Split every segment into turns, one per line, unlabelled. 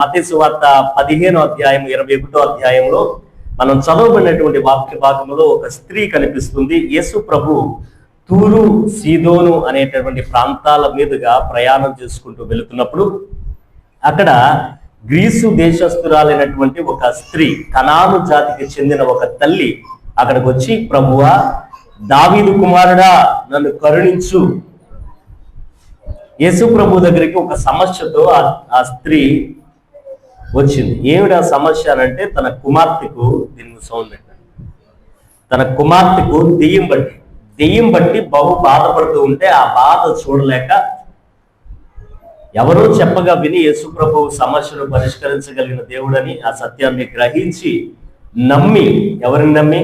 మత్తయి సువార్త 15వ అధ్యాయం 21వ అధ్యాయంలో మనం చదవబడినటువంటి వాక్య భాగంలో ఒక స్త్రీ కనిపిస్తుంది. యేసు ప్రభు తూరు సీదోను అనేటటువంటి ప్రాంతాల మీదుగా ప్రయాణం చేసుకుంటూ వెళుతున్నప్పుడు అక్కడ గ్రీసు దేశస్తురాలైనటువంటి ఒక స్త్రీ, కనాను జాతికి చెందిన ఒక తల్లి అక్కడికి వచ్చి, ప్రభువా, దావీదు కుమారుడా, నన్ను కరుణించు. యేసు ప్రభు దగ్గరికి ఒక సమస్యతో ఆ స్త్రీ వచ్చింది. ఏమిటా సమస్య అంటే, తన కుమార్తెకు తన కుమార్తెకు దెయ్యం బట్టి బహు బాధపడుతూ ఉంటే ఆ బాధ చూడలేక ఎవరో చెప్పగా విని యేసు ప్రభు సమస్యను పరిష్కరించగలిగిన దేవుడని ఆ సత్యాన్ని గ్రహించి నమ్మి, ఎవరిని నమ్మి?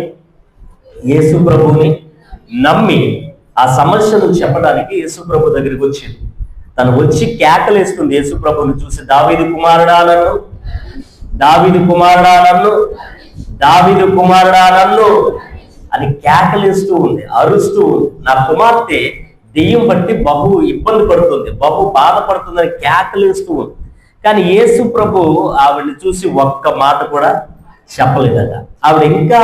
యేసు ప్రభుని నమ్మి ఆ సమస్యను చెప్పడానికి యేసు ప్రభు దగ్గరికి వచ్చింది. తను వచ్చి కేకలేస్తుంది యేసు ప్రభుని చూసి, దావీదు కుమారుడా నన్ను, దావీదు కుమారుడా నన్ను, దావీదు కుమారుడా నన్ను అని కేకలేస్తూ ఉంది, అరుస్తూ ఉంది. నా కుమార్తె దెయ్యం బట్టి బహు ఇబ్బంది పడుతుంది, బహు బాధపడుతుందని కేకలేస్తూ ఉంది. కానీ యేసు ప్రభు ఆవిడని చూసి ఒక్క మాట కూడా చెప్పలేదట. ఆవిడ ఇంకా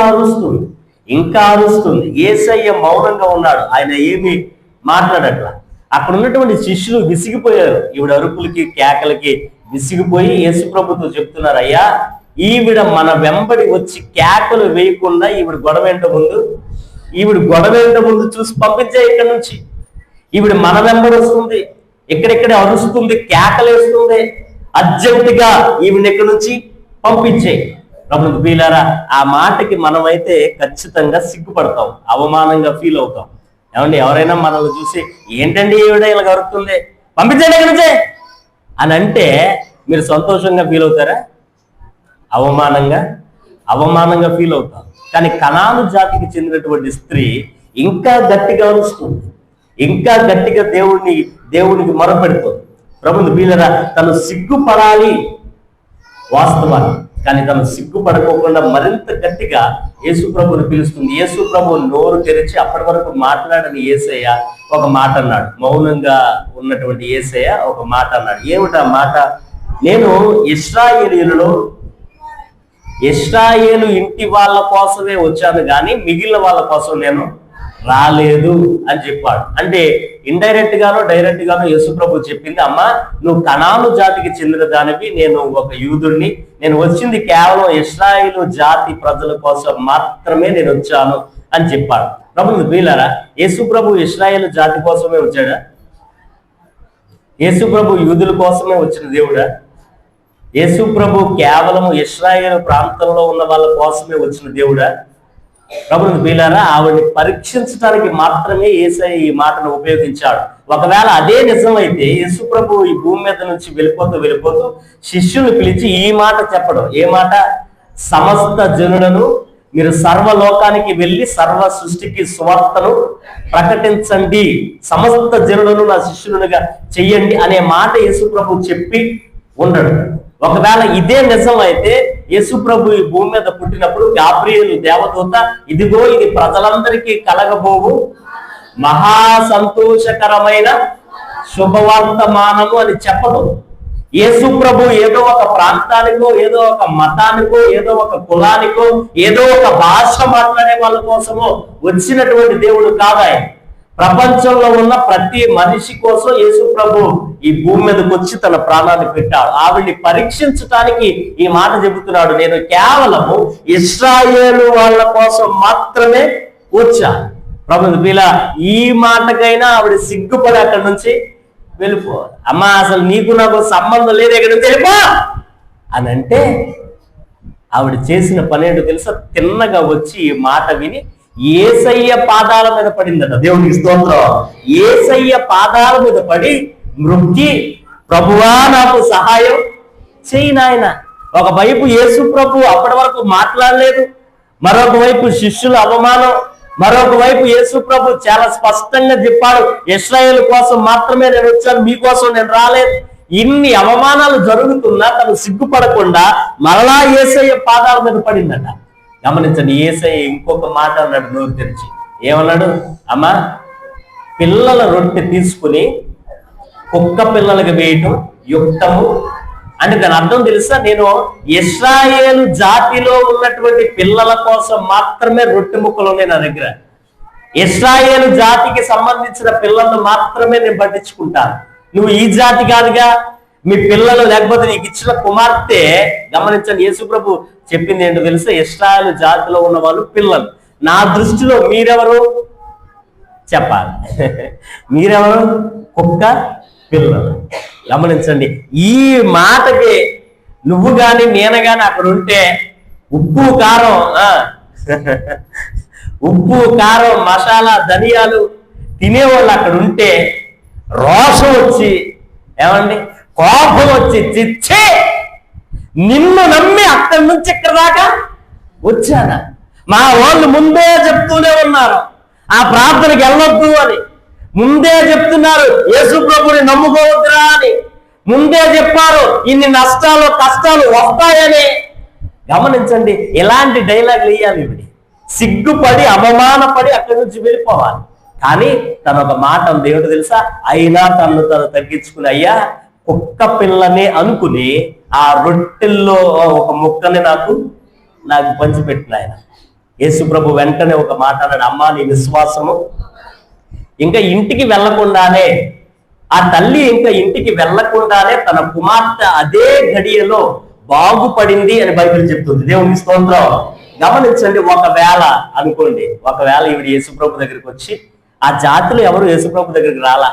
అరుస్తుంది. యేసయ్య మౌనంగా ఉన్నాడు, ఆయన ఏమి మాట్లాడట్లా. అక్కడ ఉన్నటువంటి శిష్యులు విసిగిపోయారు, ఈవిడ అరుపులకి కేకలకి విసిగిపోయి యేసు ప్రభుతో చెప్తున్నారు, అయ్యా, ఈవిడ మన వెంబడి వచ్చి కేకలు వేయకుండా ఈవిడ గొడవేంట ముందు చూసి పంపించే ఇక్కడి నుంచి. ఈవిడ మన వెంబడి వస్తుంది, ఎక్కడెక్కడ అరుస్తుంది, కేకలేస్తుంది, అర్జెంటుగా ఈవిడ ఇక్కడి నుంచి పంపించే. ప్రభుత్వ ప్రియులారా, ఆ మాటకి మనమైతే ఖచ్చితంగా సిగ్గుపడతాం, అవమానంగా ఫీల్ అవుతాం. ఏమండి, ఎవరైనా మనల్ని చూసి, ఏంటండి ఈవిడ ఇలా గరుతుంది, పంపించండి ఇక్కడి నుంచే అని అంటే మీరు సంతోషంగా ఫీల్ అవుతారా? అవమానంగా ఫీల్ అవుతాం. కానీ కనాను జాతికి చెందినటువంటి స్త్రీ ఇంకా గట్టిగా అరుస్తుంది, ఇంకా గట్టిగా దేవునికి మొరపెడుతుంది. ప్రభుత్వ ప్రియులారా, తను సిగ్గుపడాలి వాస్తవాన్ని, కానీ తను సిగ్గుపడకోకుండా మరింత గట్టిగా యేసు ప్రభుని పిలుస్తుంది. యేసు ప్రభు నోరు తెరిచి అప్పటి వరకు మాట్లాడని యేసయ్య ఒక మాట అన్నాడు. మౌనంగా ఉన్నటువంటి యేసయ్య ఒక మాట అన్నాడు. ఏమిటా మాట? నేను ఇశ్రాయేలు ఇంటి వాళ్ళ కోసమే వచ్చాను, కానీ మిగిలిన వాళ్ళ కోసం నేను రాలేదు అని చెప్పాడు. అంటే ఇండైరెక్ట్ గానో డైరెక్ట్ గానో యేసు ప్రభు చెప్పింది, అమ్మా, నువ్వు కనాను జాతికి చెందిన దానివి, నేను ఒక యూదుడిని, నేను వచ్చింది కేవలం ఇశ్రాయేలు జాతి ప్రజల కోసం మాత్రమే నేను వచ్చాను అని చెప్పాడు. ప్రభుత్వ ప్రియులారా, యేసు ప్రభు ఇశ్రాయేలు జాతి కోసమే వచ్చాడా? యేసు ప్రభు యూదుల కోసమే వచ్చిన దేవుడా? యేసు ప్రభు కేవలం ఇశ్రాయేలు ప్రాంతంలో ఉన్న వాళ్ళ కోసమే వచ్చిన దేవుడా? ప్రభుత్వ ప్రియులారా, ఆవిడని పరీక్షించడానికి మాత్రమే యేసయ్య ఈ మాటను ఉపయోగించాడు. ఒకవేళ అదే నిజమైతే యేసు ప్రభు ఈ భూమి మీద నుంచి వెళ్ళిపోతూ శిష్యులు పిలిచి ఈ మాట చెప్పడం. ఏ మాట? సమస్త జనులను మీరు సర్వలోకానికి వెళ్ళి సర్వ సృష్టికి సువార్తను ప్రకటించండి, సమస్త జనులను నా శిష్యులుగా చెయ్యండి అనే మాట యేసు ప్రభు చెప్పి ఉండడు. ఒకవేళ ఇదే నిజం అయితే యేసు ప్రభు ఈ భూమి మీద పుట్టినప్పుడు గాబ్రియేలు దేవదూత, ఇదిగో ఇది ప్రజలందరికీ కలగబోవు మహా సంతోషకరమైన శుభవర్తమానము అని చెప్పదు. యేసు ప్రభు ఏదో ఒక ప్రాంతానికో, ఏదో ఒక మతానికో, ఏదో ఒక కులానికో, ఏదో ఒక భాష మాట్లాడే వాళ్ళ కోసమో వచ్చినటువంటి దేవుడు కాదు ఆయన. ప్రపంచంలో ఉన్న ప్రతి మనిషి కోసం యేసు ప్రభు ఈ భూమి మీదకి వచ్చి తన ప్రాణాన్ని పెట్టాడు. ఆవిడ్ని పరీక్షించడానికి ఈ మాట చెబుతున్నాడు, నేను కేవలము ఇశ్రాయేలు వాళ్ళ కోసం మాత్రమే వచ్చా. ప్రభుత్వ పిల్ల, ఈ మాటకైనా ఆవిడ సిగ్గుపడి అక్కడి నుంచి వెళ్ళిపో. అమ్మా, అసలు నీకు నాకు సంబంధం లేదు, ఎక్కడి నుంచి వెళ్ళిపో అని అంటే ఆవిడ చేసిన పని ఏంటో తెలుసా? తిన్నగా వచ్చి ఈ మాట విని యేసయ్య పాదాల మీద పడిందట. దేవునికి స్తోత్రం. యేసయ్య పాదాల మీద పడి మృక్కి, ప్రభువా, నాకు సహాయం చెయ్యి నాయన. ఒకవైపు యేసు ప్రభు అప్పటి వరకు మాట్లాడలేదు, మరొక వైపు శిష్యుల అవమానం, మరొక వైపు యేసు ప్రభు చాలా స్పష్టంగా చెప్పాడు, ఇశ్రాయేలు కోసం మాత్రమే నేను వచ్చాను, మీకోసం నేను రాలేదు. ఇన్ని అవమానాలు జరుగుతున్నా తను సిగ్గుపడకుండా మరలా యేసయ్య పాదాల మీద పడిందట. గమనించండి, యేసయ్య ఇంకొక మాట అన్నాడు నోరు తెరిచి. ఏమన్నాడు? అమ్మా, పిల్లల రొట్టె తీసుకుని కుక్క పిల్లలకు వేయటం యుక్తము అంటే దాని అర్థం తెలుసా? నేను ఇశ్రాయేలు జాతిలో ఉన్నటువంటి పిల్లల కోసం మాత్రమే రొట్టె ముక్కలు ఉన్నాయి నా దగ్గర. ఇశ్రాయేలు జాతికి సంబంధించిన పిల్లలను మాత్రమే నేను పట్టించుకుంటాను. నువ్వు ఈ జాతి కాదుగా, మీ పిల్లలు లేకపోతే నీకు ఇచ్చిన కుమార్తె. గమనించండి, యేసుప్రభు చెప్పింది ఏంటో తెలుసా? ఇశ్రాయేలు జాతిలో ఉన్న వాళ్ళు పిల్లలు. నా దృష్టిలో మీరెవరు చెప్పాలి? మీరెవరు? కుక్క పిల్లలు. గమనించండి, ఈ మాటకి నువ్వు గాని నేను గాని అక్కడ ఉంటే ఉప్పు కారం ఉప్పు కారం మసాలా ధనియాలు తినేవాళ్ళు అక్కడ ఉంటే రోషం వచ్చి, ఏమండి, కోపం వచ్చి, చిచ్చే నిన్ను నమ్మి అక్కడి నుంచి ఇక్కడ దాకా వచ్చానా? మా వాళ్ళు ముందే చెప్తూనే ఉన్నారు ఆ ప్రార్థనకి వెళ్ళొద్దు అని, ముందే చెప్తున్నారు యేసు ప్రభుని నమ్ముకోవద్దురా అని, ముందే చెప్పారు ఇన్ని నష్టాలు కష్టాలు వస్తాయని. గమనించండి, ఎలాంటి డైలాగ్ వేయాలి? ఇవి సిగ్గుపడి అవమానపడి అక్కడి నుంచి వెళ్ళిపోవాలి. కానీ తన ఒక మాట ఉంది, ఏమిటో తెలుసా? అయినా తను తగ్గించుకుని, అయ్యా కుక్క పిల్లని అనుకుని ఆ రొట్టెల్లో ఒక ముక్కని నాకు పంచిపెట్టిన ఆయన. యేసు ప్రభు వెంటనే ఒక మాట అన్నాడు, అమ్మా నీ విశ్వాసము. ఇంకా ఇంటికి వెళ్లకుండానే ఆ తల్లి ఇంకా ఇంటికి వెళ్లకుండానే తన కుమార్తె అదే గడియలో బాగుపడింది అని బైబిల్ చెప్తుంది. దేవుని స్తోత్రం. గమనించండి, ఒకవేళ అనుకోండి, ఒకవేళ ఈవిడ యేసుప్రభు దగ్గరికి వచ్చి, ఆ జాతిలో ఎవరు యేసుప్రభు దగ్గరికి రాలా,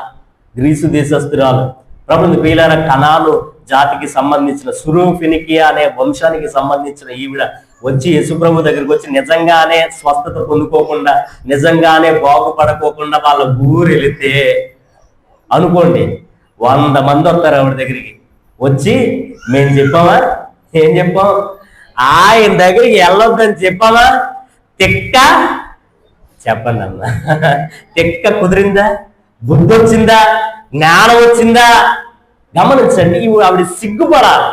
గ్రీసు దేశస్తురాలు, ప్రభుత్వ ప్రియులైన కనాను జాతికి సంబంధించిన సురూఫినికియా అనే వంశానికి సంబంధించిన ఈవిడ వచ్చి యేసుప్రభు దగ్గరికి వచ్చి నిజంగానే స్వస్థత పొందుకోకుండా, నిజంగానే బాగుపడకోకుండా వాళ్ళ ఊరు వెళితే అనుకోండి, 100 మంది వస్తారు ఆవిడ దగ్గరికి. వచ్చి మేము చెప్పామా? ఏం చెప్పాం? ఆయన దగ్గరికి వెళ్ళొద్దని చెప్పామా? తిక్క చెప్పండి అన్న, తిక్క కుదిరిందా? బుద్ధి వచ్చిందా? జ్ఞానం వచ్చిందా? గమనించండి, ఆవిడ సిగ్గుపడాలి.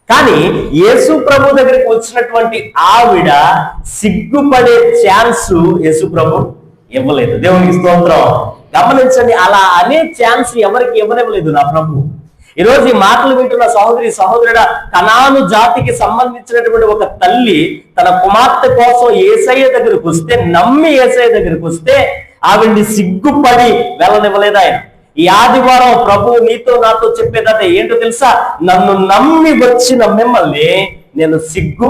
కానీ యేసు ప్రభు దగ్గరికి వచ్చినటువంటి ఆవిడ సిగ్గుపడే ఛాన్స్ యేసు ప్రభు ఇవ్వలేదు. దేవునికి స్తోత్రం. గమనించండి, అలా అనే ఛాన్స్ ఎవరికి ఇవ్వనివ్వలేదు నా ప్రభు. ఈరోజు ఈ మాటలు వింటున్న సహోదరి సహోదరుడా, కనాను జాతికి సంబంధించినటువంటి ఒక తల్లి తన కుమార్తె కోసం యేసయ్య దగ్గరికి వస్తే, నమ్మి యేసయ్య దగ్గరికి వస్తే ఆవిడ్ని సిగ్గుపడి వెళ్ళనివ్వలేదు ఆయన. ఈ ఆదివారం ప్రభువు నీతో నాతో చెప్పేదదే ఏంటో తెలుసా? నన్ను నమ్మి వచ్చిన మిమ్మల్ని నేను సిగ్గు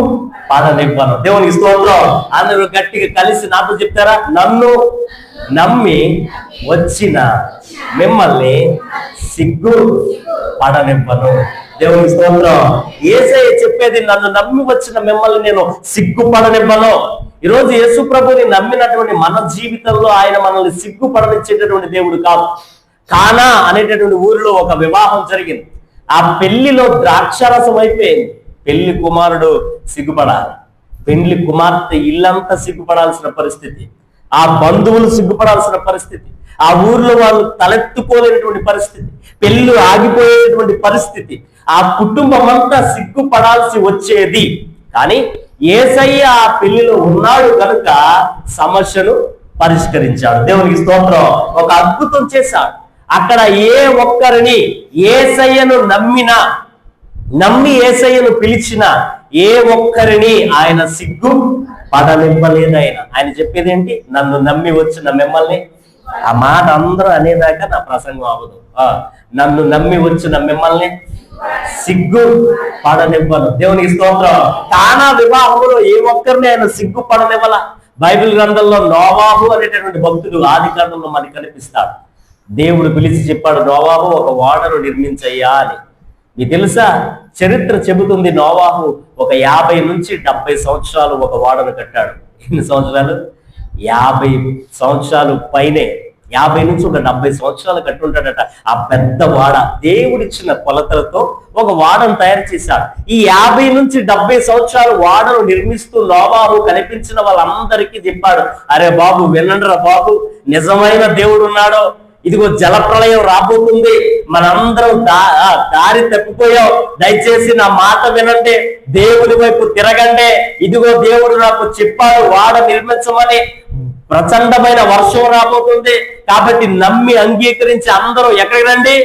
పడనివ్వను. దేవునికి స్తోత్రం. అందరూ గట్టిగా కలిసి నాతో చెప్తారా? నన్ను నమ్మి వచ్చిన మిమ్మల్ని సిగ్గు పడనివ్వను. దేవునికి స్తోత్రం. యేసయ్య చెప్పేది, నన్ను నమ్మి వచ్చిన మిమ్మల్ని నేను సిగ్గుపడనివ్వను. ఈరోజు యేసు ప్రభుని నమ్మినటువంటి మన జీవితంలో ఆయన మనల్ని సిగ్గుపడనిచ్చేటటువంటి దేవుడు కాదు. కానా అనేటటువంటి ఊరిలో ఒక వివాహం జరిగింది. ఆ పెళ్లిలో ద్రాక్షారసం అయిపోయింది. పెళ్లి కుమారుడు సిగ్గుపడాలి, పెళ్లి కుమార్తె ఇల్లంతా సిగ్గుపడాల్సిన పరిస్థితి, ఆ బంధువులు సిగ్గుపడాల్సిన పరిస్థితి, ఆ ఊర్లో వాళ్ళు తలెత్తుకోలేనటువంటి పరిస్థితి, పెళ్లి ఆగిపోయేటటువంటి పరిస్థితి, ఆ కుటుంబం అంతా సిగ్గుపడాల్సి వచ్చేది. కానీ యేసయ్య ఆ పెళ్లిలో ఉన్నాడు కనుక సమస్యను పరిష్కరించాడు. దేవునికి స్తోత్రం. ఒక అద్భుతం చేశాడు. అక్కడ ఏ ఒక్కరిని యేసయ్యను నమ్మి యేసయ్యను పిలిచిన ఏ ఒక్కరిని ఆయన సిగ్గు పడనివ్వలేదు. ఆయన చెప్పేది ఏంటి? నన్ను నమ్మి వచ్చిన మిమ్మల్ని. ఆ మాట అందరూ అనేదాకా నా ప్రసంగం అవ్వదు. నన్ను నమ్మి వచ్చిన మిమ్మల్ని సిగ్గు పడనివ్వను. దేవునికి స్తోత్రం. కానా వివాహంలో ఏ ఒక్కరిని ఆయన సిగ్గు పడనివ్వల. బైబిల్ గ్రంథంలో నోవాహు అనేటటువంటి భక్తుడు ఆది కాండంలో మనకి కనిపిస్తాడు. దేవుడు పిలిచి చెప్పాడు, నోవాహు ఒక ఓడను నిర్మించయ్యా అని. మీకు తెలుసా, చరిత్ర చెబుతుంది నోవాహు ఒక 50 నుంచి 70 సంవత్సరాలు ఒక ఓడను కట్టాడు. ఎన్ని సంవత్సరాలు? 50 సంవత్సరాలు పైనే. 50 నుంచి ఒక 70 సంవత్సరాలు కట్టుంటాడట. ఆ పెద్ద వాడ దేవుడిచ్చిన కొలతలతో ఒక వాడను తయారు చేశాడు. ఈ 50 నుంచి 70 సంవత్సరాలు వాడను నిర్మిస్తూ నోవాహు కనిపించిన వాళ్ళందరికీ చెప్పాడు, అరే బాబు వినండిరా బాబు, నిజమైన దేవుడు ఉన్నాడు. ఇదిగో జలప్రళయం రాబోతుంది, మనందరం దారి తప్పిపోయాం, దయచేసి నా మాట వినండి, దేవుడి వైపు తిరగండి. ఇదిగో దేవుడు నాకు చెప్పాడు వాడ నిర్మించమని. ప్రచండమైన వర్షం రాబోతుంది కాబట్టి నమ్మి అంగీకరించి అందరూ ఎక్కడికి రండి?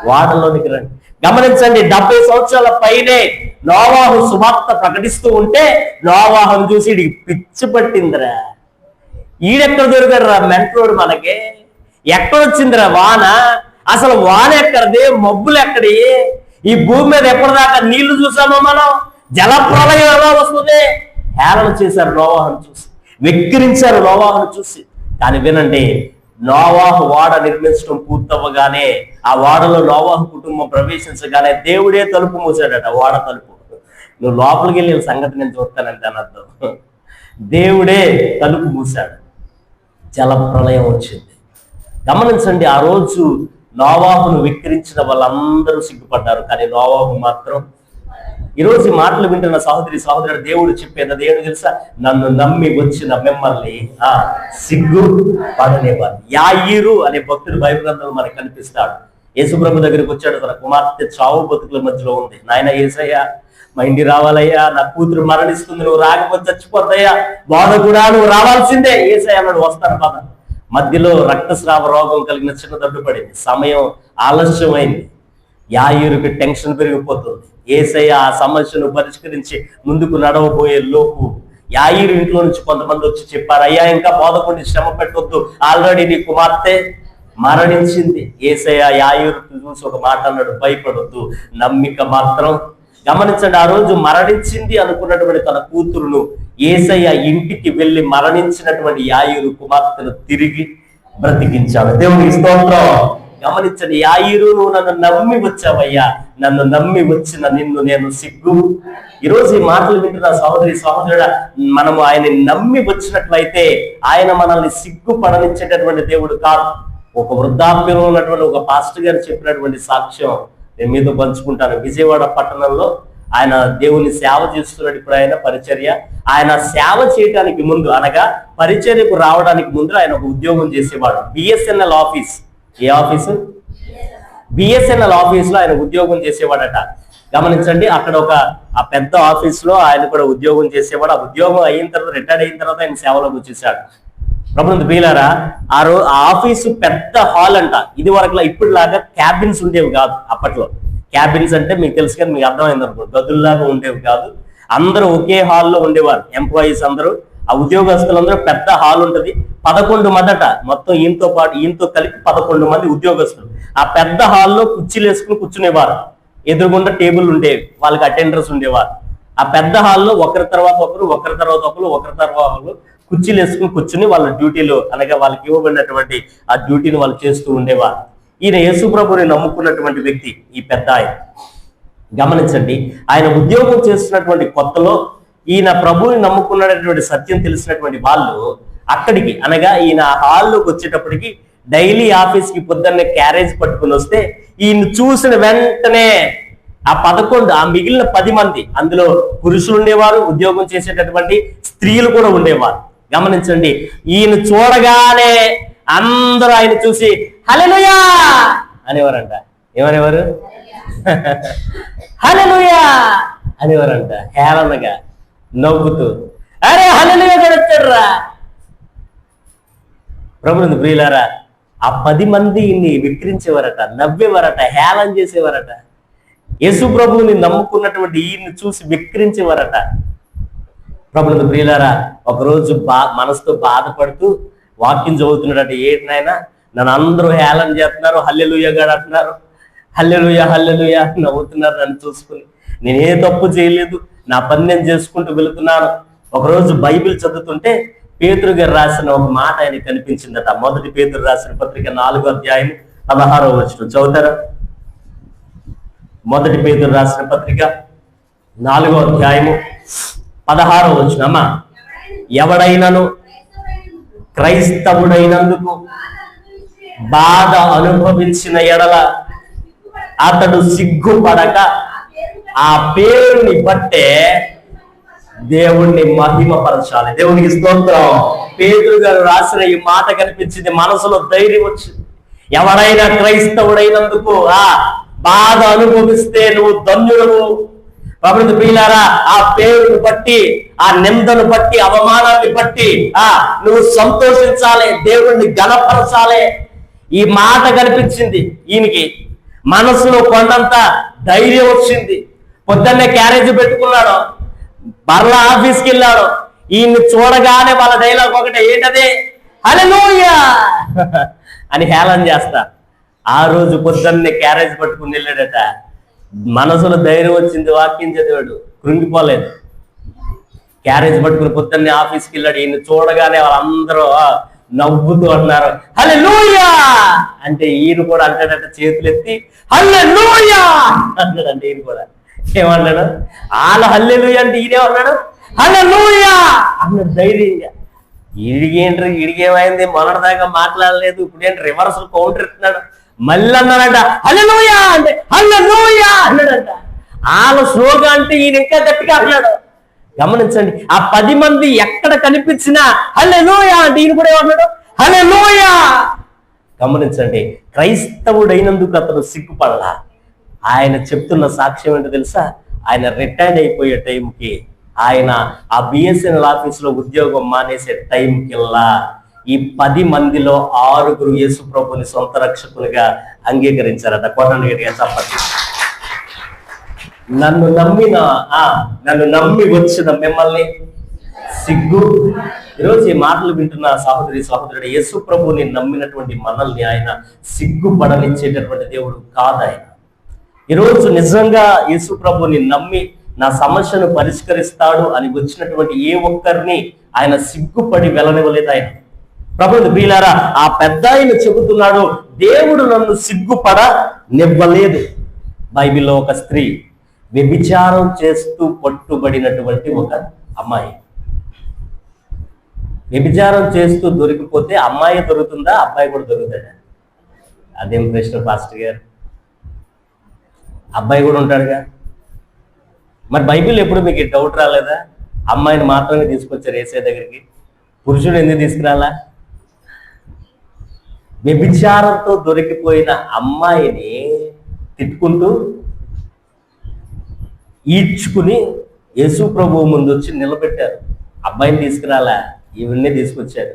వాడలోనికి రండి. గమనించండి, 70 సంవత్సరాల పైనే నోవాహు సువార్త ప్రకటిస్తూ ఉంటే నోవాహును చూసి ఈడికి పిచ్చి పట్టిందిరా, ఈడెక్కడ దొరికాడురా మెంటోడు, మనకి ఎక్కడొచ్చిందిరా వాన, అసలు వాన ఎక్కడిది, మబ్బులు ఎక్కడి, ఈ భూమి మీద ఎప్పటిదాకా నీళ్లు చూసామో మనం, జలప్రలయం ఎలా వస్తుంది, హేళన చేశారు నోవాహును చూసి, వెక్కిరించారు నోవాహును చూసి. కానీ వినండి, నోవాహు వాడ నిర్మించడం పూర్తవ్వగానే, ఆ వాడలో నోవాహు కుటుంబం ప్రవేశించగానే దేవుడే తలుపు మూసాడట, వాడ తలుపు. నువ్వు లోపలికి వెళ్ళిన సంగతి నేను చూస్తానంటే అనర్థం. దేవుడే తలుపు మూసాడు, జలప్రలయం వచ్చింది. గమనించండి, ఆ రోజు నోవాహును వెక్కిరించిన వాళ్ళందరూ సిగ్గుపడ్డారు, కానీ నోవాహు మాత్రం. ఈరోజు ఈ మాటలు వింటున్న సహోదరుడు, దేవుడు చెప్పేది దేవుడు తెలుసా, నన్ను నమ్మి వచ్చిన మిమ్మల్ని సిగ్గు పడనేవారు. యాయీరు అనే భక్తుడు బైబిల్ గ్రంథంలో మనకు కనిపిస్తాడు. యేసుప్రభు దగ్గరికి వచ్చాడు, తన కుమార్తె చావు బతుకుల మధ్యలో ఉంది. నాయన యేసయ్యా, మా ఇంటి రావాలయ్యా, నా కూతురు మరణిస్తుంది, నువ్వు రాకపోతే చచ్చిపోతాయ్యా, బాధ కూడా నువ్వు రావాల్సిందే. యేసయ్య అన్నాడు, వస్తాను బాధ. మధ్యలో రక్తస్రావ రోగం కలిగిన చిన్న దడ్డు పడింది, సమయం ఆలస్యమైంది, యాయీరుకి టెన్షన్ పెరిగిపోతుంది. యేసయ్య ఆ సమస్యను పరిష్కరించి ముందుకు నడవబోయే లోపు యాయీరు ఇంట్లో నుంచి కొంతమంది వచ్చి చెప్పారు, అయ్యా ఇంకా బోధకుడిని శ్రమ పెట్టొద్దు, ఆల్రెడీ నీ కుమార్తె మరణించింది. యేసయ్య యాయీరు చూసి ఒక మాట అన్నాడు, భయపడొద్దు, నమ్మిక మాత్రం. గమనించండి, ఆ రోజు మరణించింది అనుకున్నటువంటి తన కూతురును యేసయ్య ఇంటికి వెళ్ళి మరణించినటువంటి యాయీరు కుమార్తెను తిరిగి బ్రతికించాడు. దేవునికి స్తోత్రం. గమనించండి, యాయీరు, నువ్వు నన్ను నమ్మి వచ్చావయ్యా, నన్ను నమ్మి వచ్చిన నిన్ను నేను సిగ్గు. ఈరోజు ఈ మాటలు వింటున్న సహోదరుడా, మనము ఆయన్ని నమ్మి వచ్చినట్లయితే ఆయన మనల్ని సిగ్గుపడనిచ్చేటటువంటి దేవుడు కాదు. ఒక వృద్ధాప్యంలో ఉన్నటువంటి ఒక పాస్టర్ గారు చెప్పినటువంటి సాక్ష్యం నేను మీతో పంచుకుంటాను. విజయవాడ పట్టణంలో ఆయన దేవుని సేవ చేస్తున్నాడు. ఇప్పుడు ఆయన పరిచర్య, ఆయన సేవ చేయడానికి ముందు, అనగా పరిచర్యకు రావడానికి ముందు ఆయన ఒక ఉద్యోగం చేసేవాడు. బిఎస్ఎన్ఎల్ ఆఫీస్, ఏ ఆఫీసు? బిఎస్ఎన్ఎల్ ఆఫీస్ లో ఆయన ఉద్యోగం చేసేవాడట. గమనించండి, అక్కడ ఆ పెద్ద ఆఫీస్ లో ఆయన కూడా ఉద్యోగం చేసేవాడు. ఆ ఉద్యోగం అయిన తర్వాత, రిటైర్డ్ అయిన తర్వాత ఆయన సేవలోకి వచ్చేసాడు. ప్రభుత్వ ప్రియులారా, ఆ ఆఫీసు పెద్ద హాల్ అంట. ఇది వరకు ఇప్పుడులాగా క్యాబిన్స్ ఉండేవి కాదు. అప్పట్లో క్యాబిన్స్ అంటే మీకు తెలుసు కానీ మీకు అర్థమైంది అనుకో, గదుల్లాగా ఉండేవి కాదు. అందరూ ఒకే హాల్లో ఉండేవారు. ఎంప్లాయీస్ అందరూ, ఆ ఉద్యోగస్తులందరూ పెద్ద హాల్ ఉంటుంది. 11 మందట మొత్తం, ఈయనతో కలిపి 11 మంది ఉద్యోగస్తులు ఆ పెద్ద హాల్లో కుర్చీలు వేసుకుని కూర్చునేవారు. ఎదురుగుండా టేబుల్ ఉండేవి, వాళ్ళకి అటెండర్స్ ఉండేవారు. ఆ పెద్ద హాల్లో ఒకరి తర్వాత ఒకరు కుర్చీలు వేసుకుని కూర్చుని వాళ్ళ డ్యూటీలు, అనగా వాళ్ళకి ఇవ్వబడినటువంటి ఆ డ్యూటీని వాళ్ళు చేస్తూ ఉండేవారు. ఈయన యేసుప్రభుని నమ్ముకున్నటువంటి వ్యక్తి ఈ పెద్ద ఆయన. గమనించండి, ఆయన ఉద్యోగం చేస్తున్నటువంటి కొత్తలో ఈయన ప్రభువుని నమ్ముకున్నటువంటి సత్యం తెలిసినటువంటి వాళ్ళు అక్కడికి, అనగా ఈయన హాల్లోకి వచ్చేటప్పటికి డైలీ ఆఫీస్కి పొద్దున్నే క్యారేజ్ పట్టుకుని వస్తే ఈయన చూసిన వెంటనే ఆ మిగిలిన 10 మంది, అందులో పురుషులు ఉండేవారు, ఉద్యోగం చేసేటటువంటి స్త్రీలు కూడా ఉండేవారు. గమనించండి, ఈయన చూడగానే అందరూ ఆయన చూసి హల్లెలూయా అనేవారంట. ఏమనేవారు? హల్లెలూయా అనేవారంట, హేళనగా నవ్వుతూ. అరే హల్లెలూయా గడచాడురా. ప్రభువుని ప్రియులారా, ఆ 10 మంది ఇన్ని విక్రించేవారట, నవ్వేవారట, హేళన చేసేవారట. యేసు ప్రభువుని నమ్ముకున్నటువంటి ఈయన్ని చూసి విక్రించేవారట. ప్రభువుని ప్రియులారా, ఒకరోజు మనసుతో బాధపడుతూ వాక్యం చదువుతున్నాడట. ఏంటనైనా నన్ను అందరూ హేళన చేస్తున్నారు, హల్లెలూయా గాడు అంటున్నారు, హల్లెలూయా హల్లెలూయా నవ్వుతున్నారు నన్ను చూసుకుని. నేనే తప్పు చేయలేదు, నా పని నేను చేసుకుంటూ వెళుతున్నాను. ఒకరోజు బైబిల్ చదువుతుంటే పేతురు గారు రాసిన ఒక మాట ఆయనకి కనిపించిందట. 1 పేతురు రాసిన పత్రిక 4వ అధ్యాయం 16వ వచనం చదువుతారా? 1 పేతురు రాసిన పత్రిక 4వ అధ్యాయము 16వ వచనం. అమ్మా, ఎవడైనను క్రైస్తవుడైనందుకు బాధ అనుభవించిన ఎడల అతడు సిగ్గుపడక ఆ పేరుని బట్టే దేవుణ్ణి మహిమపరచాలి. దేవునికి స్తోత్రం. పేతురు గారు రాసిన ఈ మాట కనిపించింది, మనసులో ధైర్యం వచ్చింది. ఎవరైనా క్రైస్తవుడైనందుకు బాధ అనుభవిస్తే నువ్వు ధన్యుడు. ప్రభుత్వ ప్రియులారా, ఆ పేరును బట్టి, ఆ నిందను బట్టి, అవమానాన్ని బట్టి నువ్వు సంతోషించాలి, దేవుణ్ణి గణపరచాలి. ఈ మాట కనిపించింది ఈయనకి. మనసులో కొండంత ధైర్యం వచ్చింది. పొద్దున్నే క్యారేజ్ పెట్టుకున్నాడు, మరలా ఆఫీస్కి వెళ్ళాడు. ఈయన్ని చూడగానే వాళ్ళ డైలాగ్ ఒకటే, ఏంటది? హల్లెలూయా అని హేళన చేస్తా. ఆ రోజు పొద్దున్నే క్యారేజ్ పట్టుకుని వెళ్ళాడట. మనసులో ధైర్యం వచ్చింది, వాక్యం చదివాడు, కృంగిపోలేదు. క్యారేజ్ పట్టుకుని పొద్దున్నే ఆఫీస్కి వెళ్ళాడు. ఈయన్ని చూడగానే వాళ్ళందరూ నవ్వుతూ అంటున్నారు హల్లెలూయా అంటే, ఈయన కూడా అంటాడట చేతులు ఎత్తి హల్లెలూయా అన్నాడంటే. ఈయన కూడా ఏమన్నాడు? వాళ్ళ హల్లెలూయా అంటే ఈయనేమన్నాడు? హల్లెలూయా అన్నాడు ధైర్యంగా. ఈడికేమైంది? మొన్నటిదాకా మాట్లాడలేదు, ఇప్పుడేంటి రివర్సల్ కౌంటర్ ఇస్తున్నాడు. మళ్ళీ అన్నాడంట హల్లెలూయా అంటే, హల్లెలూయా అన్నాడంట. వాళ్ళ స్లోగా అంటే ఈయన ఇంకా గట్టిగా అన్నాడు. గమనించండి, ఆ 10 మంది ఎక్కడ కనిపించినా హల్లెలూయా అంటే ఈయన కూడా ఏమన్నాడు? హల్లెలూయా. గమనించండి, క్రైస్తవుడైనందుకు అతను సిగ్గుపడలా. ఆయన చెప్తున్న సాక్ష్యం ఏంటో తెలుసా? ఆయన రిటైర్డ్ అయిపోయే టైంకి, ఆయన ఆ బిఎస్ఎన్ఎల్ ఆఫీసులో ఉద్యోగం మానేసే టైంకిల్లా ఈ 10 మందిలో 6 యేసు ప్రభుని సొంత రక్షకునిగా అంగీకరించారట. కొట్టండి గట్టిగా చప్పట్లు. నన్ను నమ్మి వచ్చిన మిమ్మల్ని సిగ్గు. ఈరోజు ఈ మాటలు వింటున్న సహోదరి సహోదరుడు, యేసు ప్రభుని నమ్మినటువంటి మనల్ని ఆయన సిగ్గుపడనిచ్చేటటువంటి దేవుడు కాదు ఆయన. ఈరోజు నిజంగా యేసు ప్రభుని నమ్మి నా సమస్యను పరిష్కరిస్తాడు అని వచ్చినటువంటి ఏ ఒక్కరిని ఆయన సిగ్గుపడి వెళ్ళనివ్వలేదు ఆయన. ప్రభుత్వ బీలారా, ఆ పెద్ద ఆయన చెబుతున్నాడు, దేవుడు నన్ను సిగ్గుపడ నివ్వలేదు. బైబిల్లో ఒక స్త్రీ వ్యభిచారం చేస్తూ పట్టుబడినటువంటి ఒక అమ్మాయి. వ్యభిచారం చేస్తూ దొరికిపోతే అమ్మాయి దొరుకుతుందా, అబ్బాయి కూడా దొరుకుతాడా? అదేం ప్రశ్న పాస్టర్ గారు. అబ్బాయి కూడా ఉంటాడుగా. మరి బైబిల్ ఎప్పుడు మీకు డౌట్ రాలేదా? అమ్మాయిని మాత్రమే తీసుకొచ్చారు యేసయ్య దగ్గరికి, పురుషుడు ఎందుకు తీసుకురాలా? వ్యభిచారంతో దొరికిపోయిన అమ్మాయిని తిట్టుకుంటూ ఈడ్చుకుని యేసు ప్రభువు ముందు వచ్చి నిలబెట్టారు. అబ్బాయిని తీసుకురాలా, ఈవిడ్నే తీసుకొచ్చారు.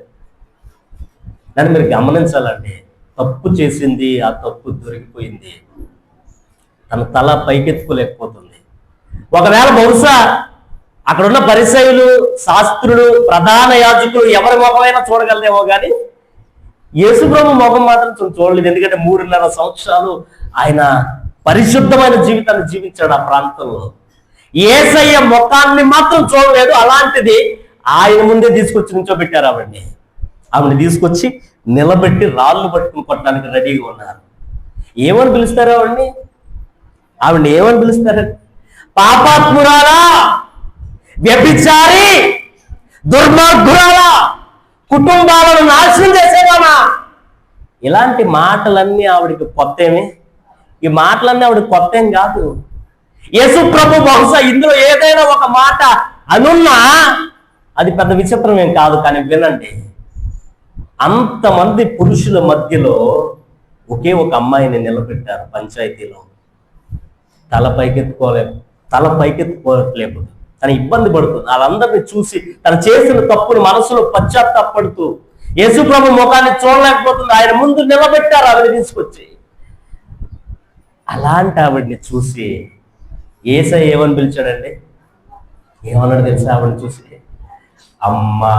దాన్ని మీరు గమనించాలండి. తప్పు చేసింది, ఆ తప్పు దొరికిపోయింది, తన తల పైకెత్తుకోలేకపోతుంది. ఒకవేళ బహుశా అక్కడున్న పరిసయ్యులు, శాస్త్రులు, ప్రధాన యాజకులు ఎవరి ముఖమైనా చూడగలదేమో కానీ యేసు ప్రభు ముఖం మాత్రం చూడలేదు. ఎందుకంటే 3.5 సంవత్సరాలు ఆయన పరిశుద్ధమైన జీవితాన్ని జీవించాడు ఆ ప్రాంతంలో. యేసయ్య ముఖాన్ని మాత్రం చూడలేదు. అలాంటిది ఆయన ముందే తీసుకొచ్చి నించోబెట్టారు ఆవిడ్ని తీసుకొచ్చి నిలబెట్టి రాళ్ళు పట్టుకుని కొట్టడానికి రెడీగా ఉన్నారు. ఏమని పిలుస్తారు ఆవిడ్ని ఏమని పిలుస్తారు? పాపాత్మురాలా, వ్యభిచారి, దుర్మార్గురాలా, కుటుంబాలను నాశనం చేసేవామా. ఇలాంటి మాటలన్నీ ఆవిడికి కొత్తేమే. ఈ మాటలన్నీ ఆవిడకి కొత్త ఏం కాదు. యేసు ప్రభు బహుశా ఇందులో ఏదైనా ఒక మాట అనున్నా అది పెద్ద విచిత్రం ఏం కాదు. కానీ వినండి, అంతమంది పురుషుల మధ్యలో ఒకే ఒక అమ్మాయిని నిలబెట్టారు పంచాయతీలో. తల పైకెత్తుకోలేకపోలేదు. తన ఇబ్బంది పడుతుంది. వాళ్ళందరినీ చూసి తను చేసిన తప్పుని మనసులో పశ్చాత్తాపడుతూ యేసు ప్రభు ముఖాన్ని చూడలేకపోతుంది. ఆయన ముందు నిలబెట్టారు ఆవిడ తీసుకొచ్చి. అలాంటి ఆవిడ్ని చూసి యేసయ్య ఏమని పిలిచాడండి? ఏమన్నాడు తెలుసా? ఆవిడని చూసి, అమ్మా.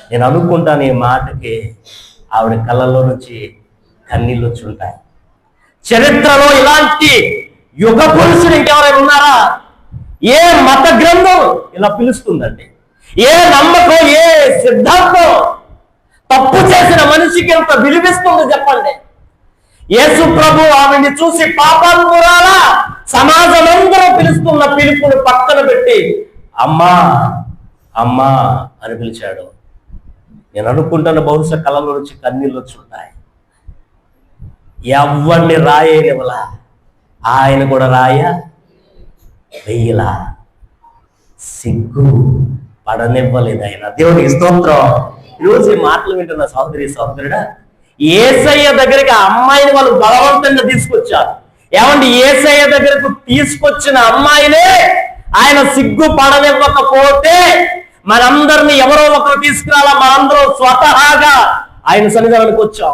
నేను అనుకుంటాను ఈ మాటకి ఆవిడ కళ్ళలో నుంచి కన్నీళ్ళు వచ్చి ఉంటాయి. చరిత్రలో ఇలాంటి యుగ పురుషుడు ఇంకెవరైనా ఉన్నారా? ఏ మత గ్రంథం ఇలా పిలుస్తుందండి? ఏ నమ్మకం, ఏ సిద్ధాంతం తప్పు చేసిన మనిషికి ఎంత విలువిస్తుందో చెప్పండి. యేసు ప్రభు ఆవిడ్ని చూసి పాపాత్మురాలా, సమాజం అందరూ పిలుస్తున్న పిలుపుని పక్కన పెట్టి అమ్మా అమ్మా అని పిలిచాడు. నేను అనుకుంటున్న బహుశా కళ్ళలో నుంచి కన్నీళ్ళు వచ్చి ఉంటాయి. ఎవరిని రాయనివ్వలా, ఆయన కూడా వెయ్యలా, సిగ్గు పడనివ్వలేదు ఆయన. దేవునికి స్తోత్రం. ఈరోజు ఈ మాటలు వింటున్న సహోదరి సహోదరుడా, యేసయ్య దగ్గరికి ఆ అమ్మాయిని వాళ్ళు బలవంతంగా తీసుకొచ్చారు. ఏమండి, యేసయ్య దగ్గరకు తీసుకొచ్చిన అమ్మాయినే ఆయన సిగ్గు పడనివ్వకపోతే మనందరినీ ఎవరో ఒకరు తీసుకురాలా. మనందరం స్వతహాగా ఆయన సన్నిధానానికి వచ్చాం.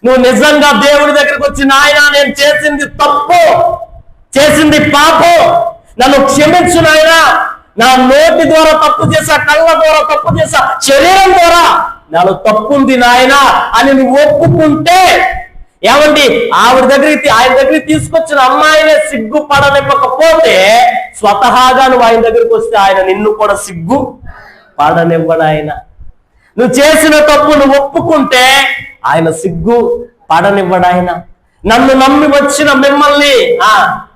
నువ్వు నిజంగా దేవుడి దగ్గరికి వచ్చి, నాయన నేను చేసింది తప్పు, చేసింది పాపం, నన్ను క్షమించు నాయన, నా నోటి ద్వారా తప్పు చేశా, కళ్ళ ద్వారా తప్పు చేశా, శరీరం ద్వారా నాలో తప్పు ఉంది నాయన అని నువ్వు ఒప్పుకుంటే, ఏమండి ఆయన దగ్గరికి తీసుకొచ్చిన అమ్మాయినే సిగ్గుపడనివ్వకపోతే, స్వతహాగా నువ్వు ఆయన దగ్గరికి వస్తే ఆయన నిన్ను కూడా సిగ్గు పడనివ్వడు. ఆయన నువ్వు చేసిన తప్పు నువ్వు ఒప్పుకుంటే ఆయన సిగ్గు పడనివ్వడు. ఆయన నన్ను నమ్మి వచ్చిన మిమ్మల్ని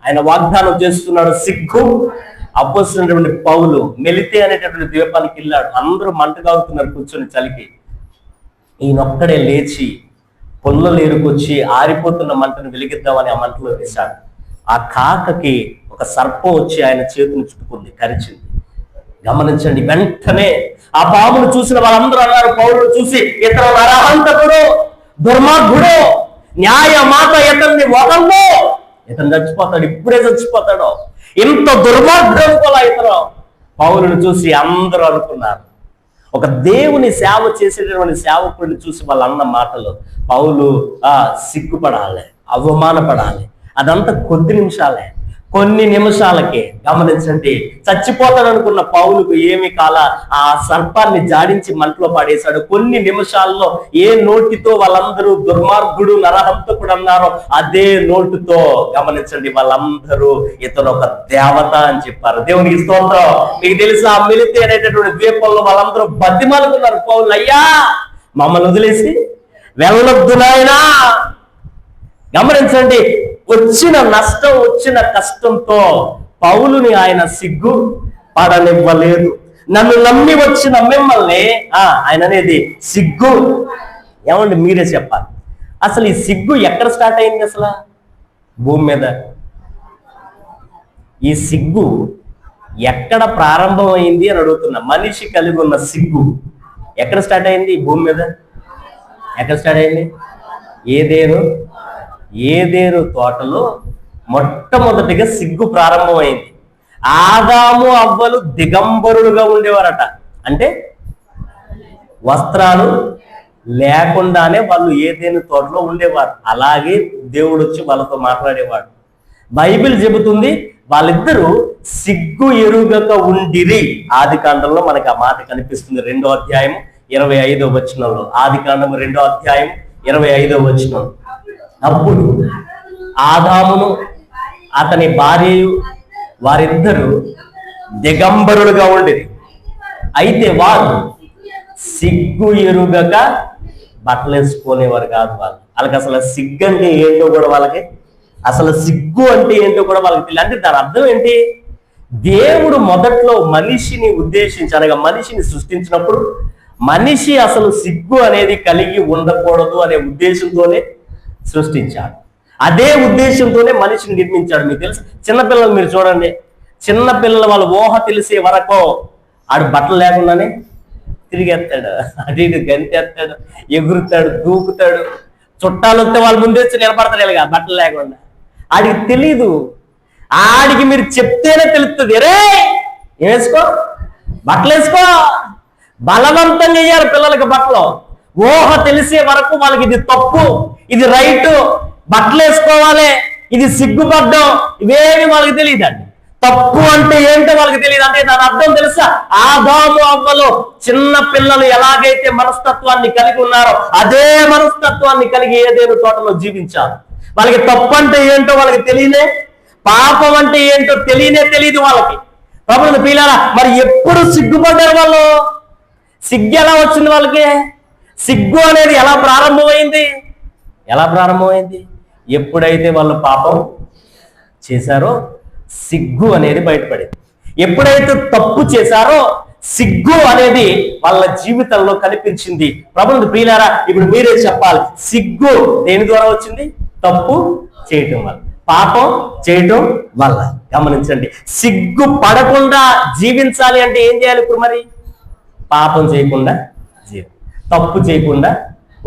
ఆయన వాగ్దానం చేస్తున్నాడు. సిగ్గు అప్పొస్తున్నటువంటి పౌలు మెలితే అనేటటువంటి ద్వీపానికి వెళ్ళాడు. అందరూ మంటగాగుతున్నారు కూర్చొని చలికి. ఈయనొక్కడే లేచి పొల్లలు ఏరుకొచ్చి ఆరిపోతున్న మంటను వెలిగిద్దామని ఆ మంటలో వేశాడు. ఆ కాకకి ఒక సర్పం వచ్చి ఆయన చేతిని చుట్టుకుంది, కరిచింది. గమనించండి, వెంటనే ఆ పామును చూసిన వాళ్ళందరూ అన్నారు, పౌరులు చూసి, ఇతను నరహంతకుడు, దుర్మార్గుడు, న్యాయ మాత ఇతన్ని వదల్లో, ఇతను చచ్చిపోతాడు, ఇప్పుడే చచ్చిపోతాడు, ఇంత దుర్మార్గుడు అనుకోలే ఇతను. పౌరుని చూసి అందరూ అనుకున్నారు. ఒక దేవుని సేవ చేసేటటువంటి సేవకుడిని చూసి వాళ్ళు అన్న మాటలు, పౌలు సిగ్గుపడాలి, అవమానపడాలి. అదంతా కొన్ని నిమిషాలకే. గమనించండి, చచ్చిపోతాడనుకున్న పౌలుకు ఏమి కాల ఆ సర్పాన్ని జాడించి మంటలో పడేశాడు. కొన్ని నిమిషాల్లో ఏ నోటితో వాళ్ళందరూ దుర్మార్గుడు, నరహంతకుడు అన్నారో అదే నోటుతో, గమనించండి, వాళ్ళందరూ ఇతను ఒక దేవత అని చెప్పారు. దేవునికి స్తోత్రం. మీకు తెలుసా, మిలితే అనేటటువంటి ద్వీపంలో వాళ్ళందరూ బతిమాలుకున్నారు, పౌలు అయ్యా మమ్మల్ని వదిలేసి వెళ్ళొద్దు నాయనా. గమనించండి, వచ్చిన నష్టం, వచ్చిన కష్టంతో పౌలుని ఆయన సిగ్గు పడనివ్వలేదు. నన్ను నమ్మి వచ్చిన మిమ్మల్ని ఆయన అనేది సిగ్గు. ఏమండి మీరే చెప్పాలి, అసలు ఈ సిగ్గు ఎక్కడ స్టార్ట్ అయింది? అసలు భూమి మీద ఈ సిగ్గు ఎక్కడ ప్రారంభమైంది అని అడుగుతున్నా. మనిషి కలిగి ఉన్న సిగ్గు ఎక్కడ స్టార్ట్ అయింది? ఈ భూమి మీద ఎక్కడ స్టార్ట్ అయింది? ఏదేను తోటలో మొట్టమొదటిగా సిగ్గు ప్రారంభమైంది. ఆదాము అవ్వలు దిగంబరులుగా ఉండేవారట. అంటే వస్త్రాలు లేకుండానే వాళ్ళు ఏదేను తోటలో ఉండేవారు. అలాగే దేవుడు వచ్చి వాళ్ళతో మాట్లాడేవాడు. బైబిల్ చెబుతుంది వాళ్ళిద్దరూ సిగ్గు ఎరుగక ఉండిరి. ఆదికాండంలో మనకు ఆ మాట కనిపిస్తుంది, 2వ అధ్యాయం 25వ వచనంలో. ఆదికాండం 2వ అధ్యాయం 25వ వచనం. అప్పుడు ఆదామును అతని భార్యయు వారిద్దరూ దిగంబరులుగా ఉండేది. అయితే వారు సిగ్గు ఎరుగక బట్టలు వేసుకునేవారు కాదు. వాళ్ళకి అసలు సిగ్గు అంటే ఏంటో కూడా వాళ్ళకి తెలియదు. అంటే దాని అర్థం ఏంటి? దేవుడు మొదట్లో మనిషిని ఉద్దేశించి, అనగా మనిషిని సృష్టించినప్పుడు మనిషి అసలు సిగ్గు అనేది కలిగి ఉండకూడదు అనే ఉద్దేశంతోనే సృష్టించాడు. అదే ఉద్దేశంతోనే మనిషిని నిర్మించాడు. మీకు తెలుసు, చిన్నపిల్లలు మీరు చూడండి, చిన్నపిల్లలు వాళ్ళ ఊహ తెలిసే వరకు ఆడు బట్టలు లేకుండానే తిరిగేస్తాడు, అటు ఇటు గంతేస్తాడు, ఎగురుతాడు, దూకుతాడు. చుట్టాలు వస్తే వాళ్ళు ముందే వచ్చి నిలబడతాడు ఇలాగా బట్టలు లేకుండా. ఆడికి తెలీదు. ఆడికి మీరు చెప్తేనే తెలుస్తుంది, రే వేసుకో, బట్టలు వేసుకో. బలవంతంగా వేయాలి పిల్లలకి బట్టలు. ఊహ తెలిసే వరకు వాళ్ళకి ఇది తప్పు, ఇది రైటు, బట్టలు వేసుకోవాలి, ఇది సిగ్గుపడ్డం, ఇవేమి వాళ్ళకి తెలియదండి. తప్పు అంటే ఏంటో వాళ్ళకి తెలియదు. అంటే దాని అర్థం తెలుసా? ఆదాము అవ్వలు చిన్న పిల్లలు ఎలాగైతే మనస్తత్వాన్ని కలిగి ఉన్నారో అదే మనస్తత్వాన్ని కలిగి ఏదేను తోటలో జీవించారు. వాళ్ళకి తప్పు అంటే ఏంటో వాళ్ళకి తెలియనే, పాపం అంటే ఏంటో తెలియదు వాళ్ళకి. ప్రభువుని పిల్లల మరి ఎప్పుడు సిగ్గుపడ్డారు వాళ్ళు? సిగ్గు ఎలా వచ్చింది వాళ్ళకి? సిగ్గు అనేది ఎలా ప్రారంభమైంది? ఎప్పుడైతే వాళ్ళు పాపం చేశారో సిగ్గు అనేది బయటపడింది. ఎప్పుడైతే తప్పు చేశారో సిగ్గు అనేది వాళ్ళ జీవితంలో కనిపించింది. ప్రభువుని ప్రియులారా, ఇప్పుడు మీరే చెప్పాలి, సిగ్గు దేని ద్వారా వచ్చింది? తప్పు చేయటం వల్ల, పాపం చేయటం వల్ల. గమనించండి, సిగ్గు పడకుండా జీవించాలి అంటే ఏం చేయాలి? ఇప్పుడు మరి పాపం చేయకుండా తప్పు చేయకుండా,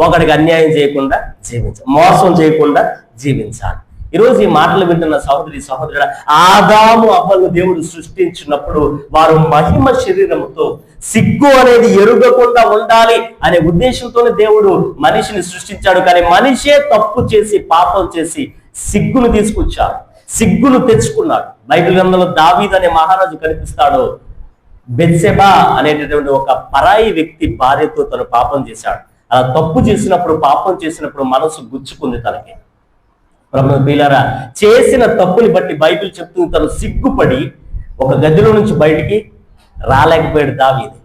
ఒకడికి అన్యాయం చేయకుండా జీవించాలి, మోసం చేయకుండా జీవించాలి. ఈరోజు ఈ మాటలు వింటున్న సహోదరుడు, ఆదాము అవ్వలను దేవుడు సృష్టించినప్పుడు వారు మహిమ శరీరముతో సిగ్గు అనేది ఎరుగకుండా ఉండాలి అనే ఉద్దేశంతోనే దేవుడు మనిషిని సృష్టించాడు. కానీ మనిషే తప్పు చేసి పాపం చేసి సిగ్గును తీసుకొచ్చాడు, సిగ్గును తెచ్చుకున్నాడు. బైబిల్ గ్రంథంలో దావీదు అనే మహారాజు కనిపిస్తాడు. బెత్షెబా అనేటటువంటి ఒక పరాయి వ్యక్తి భార్యతో తను పాపం చేశాడు. అలా తప్పు చేసినప్పుడు, పాపం చేసినప్పుడు మనసు గుచ్చుకుంది తనకి. ప్రభువు ప్రియులారా, చేసిన తప్పుని బట్టి బైబిల్ చెప్తుంది తను సిగ్గుపడి ఒక గదిలో నుంచి బయటికి రాలేకపోయాడు దావీదు.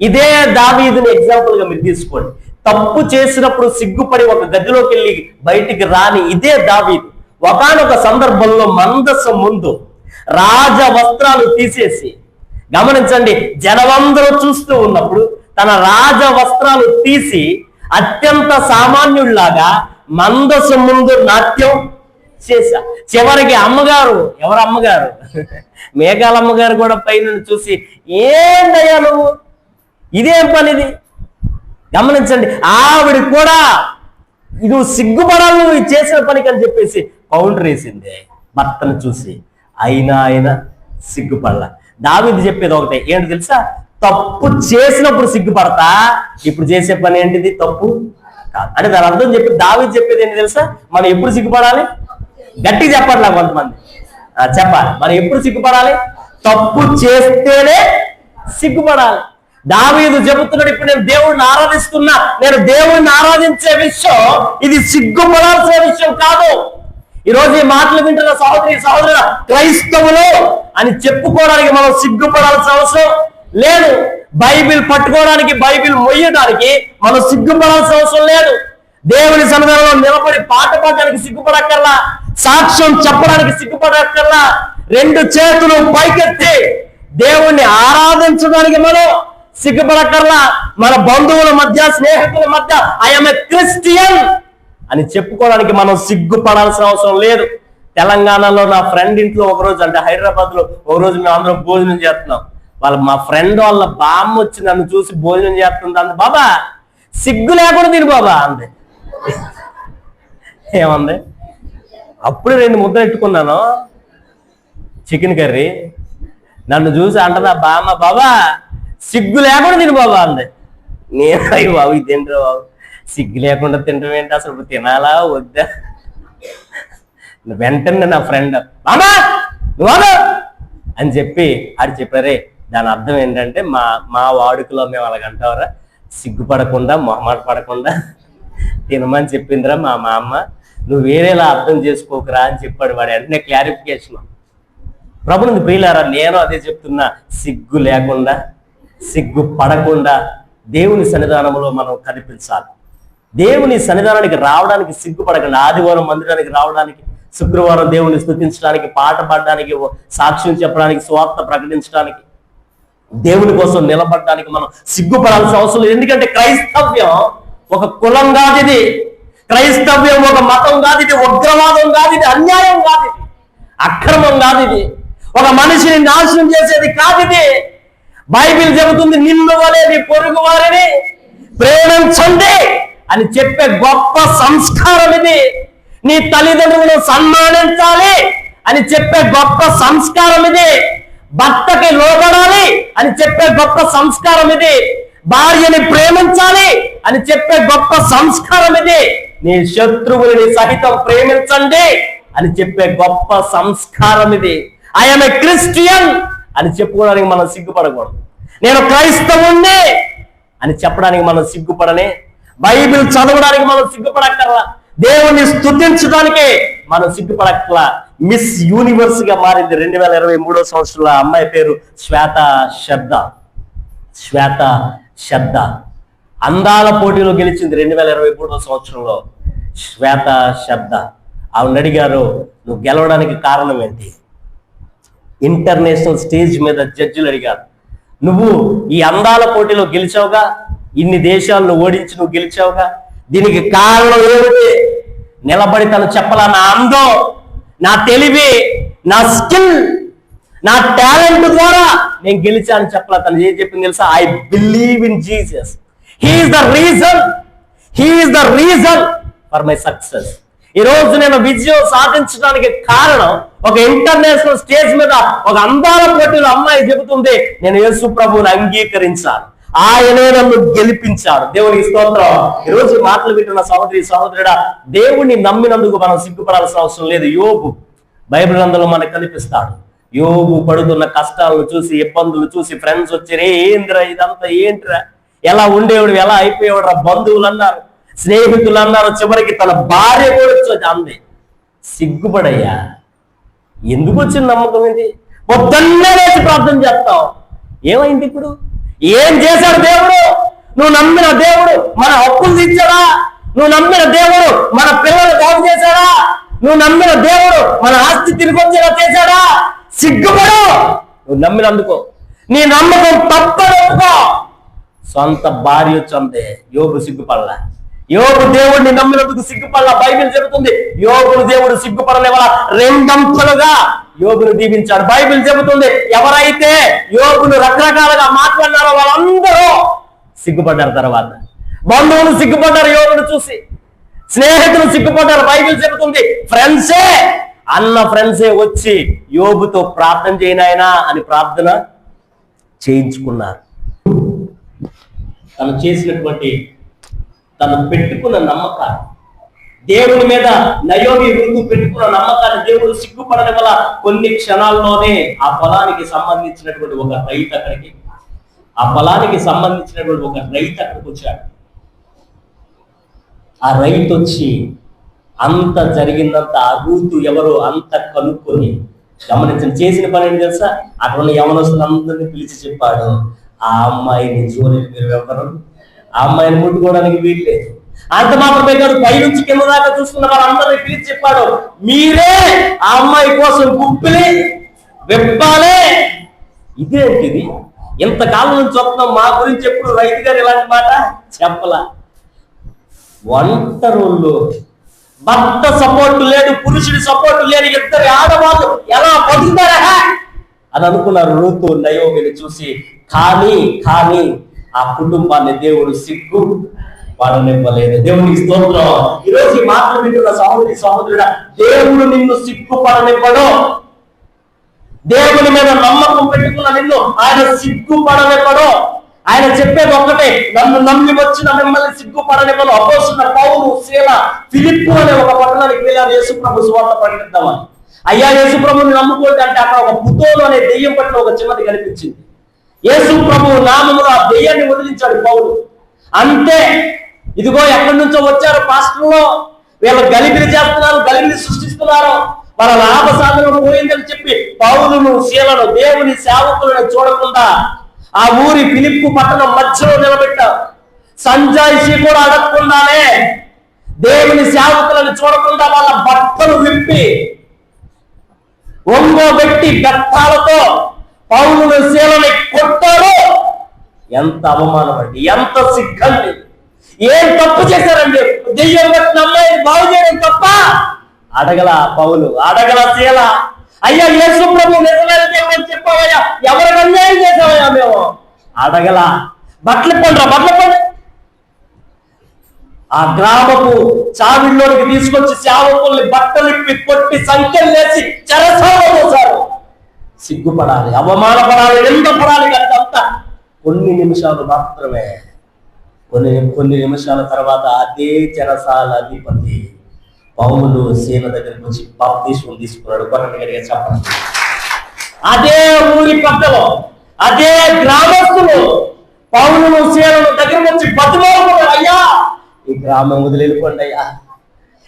ఇదే దావీదుని ఎగ్జాంపుల్ గా మీరు తీసుకోండి. తప్పు చేసినప్పుడు సిగ్గుపడి ఒక గదిలోకి వెళ్ళి బయటికి రాని ఇదే దావీదు ఒకానొక సందర్భంలో మందసం ముందు రాజ వస్త్రాలు తీసేసి, గమనించండి, జనమందరూ చూస్తూ ఉన్నప్పుడు తన రాజ వస్త్రాలు తీసి అత్యంత సామాన్యుల్లాగా మందసం ముందు నాట్యం చేశా. చివరికి అమ్మగారు, ఎవరు అమ్మగారు, మేఘాల అమ్మగారు కూడా పైన చూసి, ఏందయ్యా నువ్వు, ఇదేం పనిది, గమనించండి, ఆవిడ కూడా నువ్వు సిగ్గుపడాలి నువ్వు చేసిన పనికి అని చెప్పేసి కౌంటర్ వేసింది భర్తను చూసి. అయినా ఆయన సిగ్గుపడలా. దావీదు చెప్పేది ఒకటే, ఏంటి తెలుసా, తప్పు చేసినప్పుడు సిగ్గుపడతా, ఇప్పుడు చేసే పని ఏంటిది, తప్పు కాదు అంటే దాని అర్థం చెప్పి దావీదు చెప్పేది ఏంటి తెలుసా, మనం ఎప్పుడు సిగ్గుపడాలి, గట్టిగా చెప్పట్లా కొంతమంది చెప్పాలి, మనం ఎప్పుడు సిగ్గుపడాలి, తప్పు చేస్తేనే సిగ్గుపడాలి. దావీదు చెబుతున్నాడు, ఇప్పుడు నేను దేవుడిని ఆరాధిస్తున్నా, నేను దేవుడిని ఆరాధించే విషయం ఇది సిగ్గుపడాల్సిన విషయం కాదు. ఈరోజు ఈ మాటలు వింటున్న సహోదరుల క్రైస్తవులు అని చెప్పుకోవడానికి మనం సిగ్గుపడాల్సిన అవసరం లేదు. బైబిల్ పట్టుకోవడానికి, బైబిల్ మొయ్యడానికి మనం సిగ్గుపడాల్సిన అవసరం లేదు. దేవుని సన్నిధానంలో నిలబడి పాట పాడడానికి సిగ్గుపడక్కర్లా, సాక్ష్యం చెప్పడానికి సిగ్గుపడక్కర్లా, రెండు చేతులు పైకెత్తి దేవుణ్ణి ఆరాధించడానికి మనం సిగ్గుపడక్కర్లా. మన బంధువుల మధ్య, స్నేహితుల మధ్య ఐఎమ్ ఏ క్రిస్టియన్ అని చెప్పుకోవడానికి మనం సిగ్గుపడాల్సిన అవసరం లేదు. తెలంగాణలో నా ఫ్రెండ్ ఇంట్లో ఒకరోజు, అంటే హైదరాబాద్ లో ఒకరోజు మేము అందరం భోజనం చేస్తున్నాం. మా ఫ్రెండ్ వాళ్ళ బామ్మ వచ్చి నన్ను చూసి భోజనం చేస్తుంది. అంది, బాబా సిగ్గు లేకుండా తిను బాబా అంది. ఏమంది, అప్పుడే 2 ముద్దలు ఎట్టుకున్నాను చికెన్ కర్రీ. నన్ను చూసి అంటదా బామ్మ, బాబా సిగ్గు లేకుండా తిను బాబా అంది. నేను అయ్యి బాబు ఇది తింటారు బాబు, సిగ్గు లేకుండా తినడం ఏంటి, అసలు తినాలా వద్దా. వెంటనే నా ఫ్రెండ్, బాబా నువ్వు అని చెప్పి ఆడు చెప్పారే, దాని అర్థం ఏంటంటే మా వాడుకలో మేము అలాగంటావరా, సిగ్గుపడకుండా మొహమాట పడకుండా తినమని చెప్పిందిరా మా అమ్మ, నువ్వు వేరేలా అర్థం చేసుకోకరా అని చెప్పాడు వాడు. వెంటనే క్లారిఫికేషన్. ప్రభుని ప్రియులారా, నేను అదే చెప్తున్నా, సిగ్గు లేకుండా, సిగ్గు పడకుండా దేవుని సన్నిధానంలో మనం కనిపించాలి. దేవుని సన్నిధానానికి రావడానికి సిగ్గుపడకండి. ఆదివారం మందిరానికి రావడానికి, శుక్రవారం దేవుని స్తుతించడానికి, పాట పాడడానికి, సాక్ష్యం చెప్పడానికి, స్వార్థ ప్రకటించడానికి, దేవుని కోసం నిలబడడానికి మనం సిగ్గుపడాల్సిన అవసరం లేదు. ఎందుకంటే క్రైస్తవ్యం ఒక కులం కాదు, ఇది క్రైస్తవ్యం ఒక మతం కాదు, ఇది ఉగ్రవాదం కాదు, ఇది అన్యాయం కాదు, ఇది అక్రమం కాదు, ఇది ఒక మనిషిని నాశనం చేసేది కాదు. ఇది బైబిల్ చెబుతుంది, నిన్ను వలె నీ పొరుగు వారిని ప్రేమించండి అని చెప్పే గొప్ప సంస్కారం ఇది. నీ తల్లిదండ్రులను సన్మానించాలి అని చెప్పే గొప్ప సంస్కారం ఇది. భర్తకి లోబడాలి అని చెప్పే గొప్ప సంస్కారం ఇది. భార్యని ప్రేమించాలి అని చెప్పే గొప్ప సంస్కారం ఇది. నీ శత్రువులని సహితం ప్రేమించండి అని చెప్పే గొప్ప సంస్కారం ఇది. ఐఎమ్ ఏ క్రిస్టియన్ అని చెప్పుకోవడానికి మనం సిగ్గుపడకూడదు. నేను క్రైస్తవుణ్ణి అని చెప్పడానికి మనం సిగ్గుపడనే. బైబిల్ చదవడానికి మనం సిగ్గుపడక్కర్లా. దేవుణ్ణి స్తుతించడానికే మనం సిగ్గుపడక్కర్లా. మిస్ యూనివర్స్ గా మారింది 2023 సంవత్సరంలో. అమ్మాయి పేరు శ్వేత శబ్ద. అందాల పోటీలో గెలిచింది 2023 సంవత్సరంలో శ్వేత శబ్ద. ఆవిడ అడిగారు, నువ్వు గెలవడానికి కారణం ఏంటి? ఇంటర్నేషనల్ స్టేజ్ మీద జడ్జిలు అడిగారు, నువ్వు ఈ అందాల పోటీలో గెలిచావుగా, ఇన్ని దేశాలను ఓడించి నువ్వు గెలిచావుగా, దీనికి కారణం ఏమిటి? నిలబడి తను చెప్పలా, నా అందం, నా తెలివి, నా స్కిల్, నా టాలెంట్ ద్వారా నేను గెలిచాను చెప్పలా. తను ఏం చెప్పింది తెలుసా? I believe in Jesus. He is the reason for my success. ఈ రోజు నేను విజయం సాధించడానికి కారణం ఒక ఇంటర్నేషనల్ స్టేజ్ మీద ఒక అందాల పోటీలో అమ్మాయి చెబుతుంది, నేను యేసు ప్రభువుని అంగీకరించాను, ఆయనే నన్ను గెలిపించాడు. దేవునికి స్తోత్రం. ఈరోజు మాటలు వింటున్న సహోదరి సహోదరుడా, దేవుణ్ణి నమ్మినందుకు మనం సిగ్గుపడాల్సిన అవసరం లేదు. యోబు బైబిల్ గ్రంథంలో మనకు కనిపిస్తాడు. యోబు పడుతున్న కష్టాలను చూసి, ఇబ్బందులు చూసి ఫ్రెండ్స్ వచ్చి, రే ఏంద్రా ఇదంతా, ఏంట్రా, ఎలా ఉండేవాడు, ఎలా అయిపోయేవాడు రా, బంధువులు అన్నారు, స్నేహితులు అన్నారు, చివరికి తన భార్య కూడా వచ్చి అంది, సిగ్గుపడయ్యా, ఎందుకు వచ్చింది నమ్మకం ఏంటి, పొద్దున్నే లేచి ప్రార్థన చేస్తావు, ఏమైంది ఇప్పుడు, ఏం చేశాడు దేవుడు, నువ్వు నమ్మిన దేవుడు మన అప్పులు తీర్చాడా, నువ్వు నమ్మిన దేవుడు మన పిల్లలు బాగు చేశాడా, నువ్వు నమ్మిన దేవుడు మన ఆస్తి తిరిగి వచ్చేలా చేశాడా, సిగ్గుపడు, నువ్వు నమ్మినందుకో, నీ నమ్మకం తప్పనుకో. సొంత భార్య చందే యోబు సిగ్గుపడలా, యోబు దేవుడిని నమ్మినందుకు సిగ్గుపడలా. బైబిల్ చెబుతుంది యోబును దేవుడు సిగ్గుపడలేవలా రెండంతలుగా యోబును దీవించాడు. బైబిల్ చెబుతుంది ఎవరైతే యోబును రకరకాలుగా మాట్లాడినారో వాళ్ళందరూ సిగ్గుపడ్డారు. తర్వాత బంధువులు సిగ్గుపడ్డారు యోబును చూసి, స్నేహితులు సిగ్గుపడ్డారు. బైబిల్ చెబుతుంది ఫ్రెండ్సే వచ్చి యోబుతో ప్రార్థన చేయనాయనా అని ప్రార్థన చేయించుకున్నారు. తను చేసినటువంటి, తను పెట్టుకున్న నమ్మకాన్ని, దేవుని మీద నయోమి ఋతు పెట్టుకున్న నమ్మకాన్ని దేవుడు సిగ్గుపడని వల్ల కొన్ని క్షణాల్లోనే ఆ పొలానికి సంబంధించినటువంటి ఒక రైతు అక్కడికి వచ్చాడు. ఆ రైతు వచ్చి అంత జరిగిందంత ఆ ఋతు ఎవరో అంత కనుక్కొని గమనించండి, చేసిన పని ఏంటి తెలుసా, అక్కడ ఉన్న యవనస్తులందరినీ పిలిచి చెప్పాడు, ఆ అమ్మాయిని జోలికి మీరు ఎవరు, ఆ అమ్మాయిని ముట్టుకోవడానికి వీల్లేదు. అంత మాత్రమే కాదు, పైనుంచి కింద దాకా చూసుకున్న వాళ్ళందరినీ పిలిచి చెప్పాడు, మీరే ఆ అమ్మాయి కోసం గుప్పిలి వెప్పాలే. ఇదేంటిది, ఇంతకాలం నుంచి వస్తున్నాం, మా గురించి ఎప్పుడు రైతు గారు ఇలాంటి మాట చెప్పలా. ఒంటరుళ్ళు, భర్త సపోర్ట్ లేదు, పురుషుడి సపోర్ట్ లేదు, ఇద్దరు ఆడవాళ్ళు ఎలా బతుకుతారా అని అనుకున్నారు రూతు నయోమిని చూసి. కానీ ఆ కుటుంబాన్ని దేవుడు సిగ్గు పడనివ్వలేదు. దేవునికి స్తోత్రం. ఈరోజు ఈ మాటలు వింటున్న సహోదరి సహోదరుడా, దేవుడు నిన్ను సిగ్గుపడనివ్వడు. దేవుని మీద నమ్మకం పెట్టుకున్న నిన్ను ఆయన సిగ్గుపడనివ్వడు. ఆయన చెప్పేది ఒక్కటే, నన్ను నమ్మి వచ్చిన మిమ్మల్ని సిగ్గుపడనివ్వను. అపోస్తలుడైన పౌలు, శీల, ఫిలిప్పు అనే ఒక పట్టణానికి వెళ్ళారు యేసుప్రభు సువార్త ప్రకటిద్దామని. అయ్యా యేసుప్రభుని నమ్ముకోండి అంటే అక్కడ ఒక పుతోలు అనే దెయ్యం పట్ల ఒక చిన్నది కనిపించింది. యేసుప్రభు నామములో ఆ దెయ్యాన్ని వదిలించాడు పౌలు. అంతే, ఇదిగో ఎక్కడి నుంచో వచ్చారు పాస్టర్లో, వీళ్ళు గలిబిలి చేస్తున్నారు, గలిబిలి సృష్టిస్తున్నారు, వాళ్ళ లాభ సాధనం పోయిందని చెప్పి పౌలును శీలను దేవుని సేవకులను చూడకుండా ఆ ఊరి ఫిలిప్పు పట్టణం మధ్యలో నిలబెట్టారు. సంజాయిషి కూడా అడగకుండానే దేవుని సేవకులను చూడకుండా వాళ్ళ బట్టలు విప్పి ఒంగోబెట్టి బెత్తాలతో పౌలును శీలని కొట్టాడు. ఎంత అవమానం అండి, ఎంత సిగ్గండి, ఏం తప్పు చేశారండి, దెయ్యం పట్టిన అమ్మాయిని బాగు చేయడం తప్ప అడగల పౌలు, అడగల శీల. అయ్యా యేసు ప్రభు నిజమైన దేవుడని చెప్పావయ్యా, ఎవరికి అన్యాయం చేసావయ్యా మేము అడగల. బట్టలు పండి ఆ గ్రామపు చావిళ్ళలోకి తీసుకొచ్చి సేవకుల్ని బట్టలిప్పి కొట్టి సంఖ్యలు వేసి చెరసాలలో పోసారు. సిగ్గుపడాలి, అవమానపడాలి, నిందపడాలి. అంతా కొన్ని నిమిషాలు మాత్రమే. కొన్ని నిమిషాల తర్వాత అదే చెరసాల అధిపతి పౌలు శీల దగ్గరికి వచ్చి బాప్తిస్మం తీసుకున్నాడు. కొట్టగలిగే చెప్పండి. అదే ఊరి పెద్దలు, అదే గ్రామస్తులు పౌలును శీలను దగ్గరికి వచ్చి బతిమాలుకున్నారు, అయ్యా ఈ గ్రామం వదిలిపోండి అయ్యా.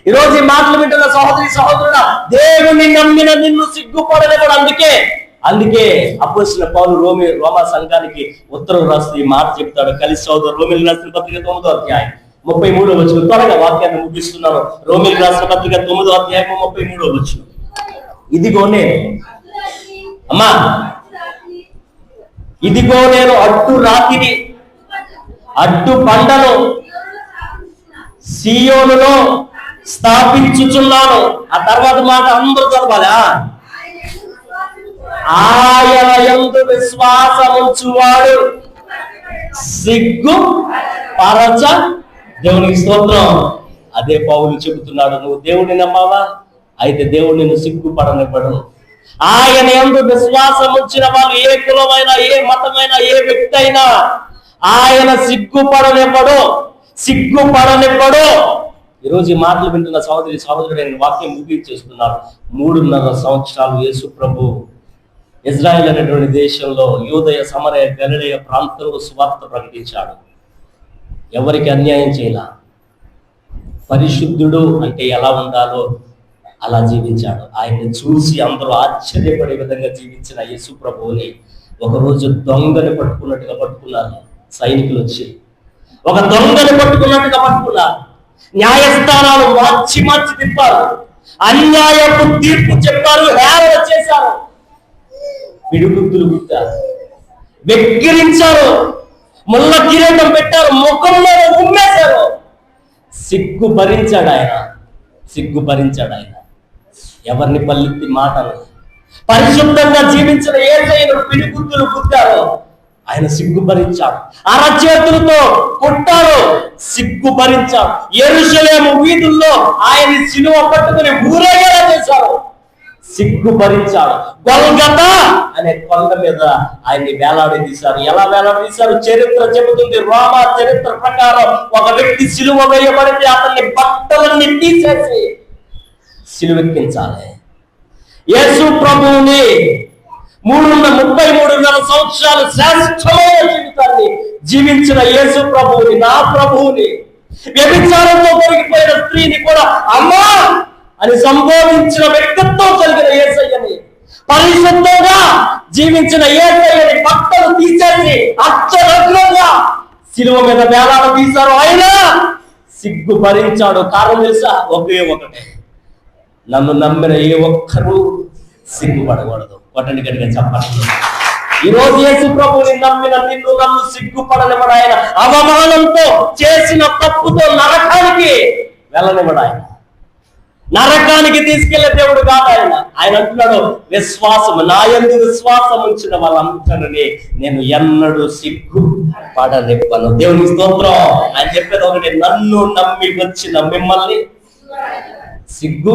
ఈరోజు ఈ మాటలు వింటున్న సహోదరి సహోదరుడా, దేవుని నమ్మిన నిన్ను సిగ్గుపడలేడు. అందుకే అపోస్తలుడైన పౌలు రోమా సంఘానికి ఉత్తరం రాస్తూ ఈ మాట చెప్తాడు. కలిసి సోదరు రోమిలకు రాసిన పత్రిక 9వ అధ్యాయం 33వ వచనం. త్వరగా వాక్యాన్ని ముగిస్తున్నాను. రోమిలకు రాసిన పత్రిక 9వ అధ్యాయం 33వ వచనం. ఇదిగో నేను అడ్డు రాతిని, అడ్డు బండను సీయోనులో స్థాపించుచున్నాను. ఆ తర్వాత మాట అందరూ చదవాలి. ఆయన యందు విశ్వాసముంచువాడు సిగ్గు పరచ. దేవునికి స్తోత్రం. అదే పౌలు చెబుతున్నాడు, నువ్వు దేవుడిని నమ్మావా? అయితే దేవుడు నిన్ను సిగ్గుపడనివ్వడు. ఆయన యందు విశ్వాసం ఉంచిన వాళ్ళు ఏ కులమైనా, ఏ మతమైనా, ఏ వ్యక్తి అయినా ఆయన సిగ్గుపడనివ్వడు. ఈరోజు ఈ మాటలు వింటున్న సహోదరుడు నేను వాక్యం ముగించేస్తున్నాను. 3.5 సంవత్సరాలు యేసు ప్రభు ఇజ్రాయెల్ అనేటువంటి దేశంలో యూదయ, సమరయ, గలిలయ ప్రాంతంలో సువార్త ప్రకటించాడు. ఎవరికి అన్యాయం చేయాల, పరిశుద్ధుడు అంటే ఎలా ఉండాలో అలా జీవించాడు. ఆయన్ని చూసి అందరూ ఆశ్చర్యపడే విధంగా జీవించిన యేసు ప్రభువుని ఒకరోజు దొంగని పట్టుకున్నారు సైనికులు వచ్చి. ఒక దొంగని పట్టుకున్నట్టుగా పట్టుకున్నారు. న్యాయస్థానాలు మార్చి తిప్పారు, అన్యాయపు తీర్పు చెప్పారు, హేళన చేశారు, పిడుగుద్దులు గుద్దారు, వెక్కిరించారు, ముళ్ళ కిరీటం పెట్టారు, ముఖంలో ఉమ్మేశారు. సిగ్గుపరించాడు ఆయన. ఎవరిని పల్లెత్తి మాటలు, పరిశుద్ధంగా జీవించిన యేసయ్యను పిడిగుద్దులు గుద్దారు, ఆయన సిగ్గుపరించాడు. అరచేతులతో కొట్టారు, సిగ్గుపరించాడు. యెరూషలేము వీధుల్లో ఆయన్ని సిలువ పట్టుకుని ఊరేగేలా చేశారు, సిగ్గుపరించాడు. గొల్గతా అనే కొండ మీద ఆయన్ని వేలాడదీశారు. ఎలా వేలాడదీశారు? చరిత్ర చెబుతుంది. రోమా చరిత్ర ప్రకారం ఒక వ్యక్తి సిలువ వేయబడితే అతన్ని బట్టలన్నీ తీసేసి సిలువెక్కించాలి. యేసు ప్రభువుని 33.5 సంవత్సరాలు శ్రేష్టమైన జీవితాన్ని జీవించిన యేసు ప్రభువుని, నా ప్రభువుని, వ్యభిచారంతో దొరికిపోయిన స్త్రీని కూడా అమ్మా అని సంబోధించిన వ్యక్తిత్వం కలిగిన యేసయ్యని, పరిశుద్ధంగా జీవించిన యేసయ్యని బట్టలు తీసేసి అక్షరగ్రంగా శిలువ మీద వేలాడ తీశారు. అయినా సిగ్గుపరించాడు. కారణం తెలుసా? ఒకటే, నన్ను నమ్మిన ఏ ఒక్కరూ సిగ్గుపడకూడదు. కొట్టండి గట్టిగా చెప్పండి. ఈరోజు యేసు ప్రభువుని నమ్మిన నిన్ను నన్ను సిగ్గుపడనివ్వడు ఆయన. అవమానంతో చేసిన తప్పుతో నరకానికి వెళ్ళనివ్వడు ఆయన. నరకానికి తీసుకెళ్లే దేవుడు కాదు ఆయన. ఆయన అంటున్నాడు, నా యందు విశ్వాసం ఉంచిన వాళ్ళందరినీ నేను ఎన్నడూ సిగ్గుపడనివ్వను. దేవుని స్తోత్రం. ఆయన చెప్పేది ఒకటి, నన్ను నమ్మి వచ్చిన మిమ్మల్ని సిగ్గు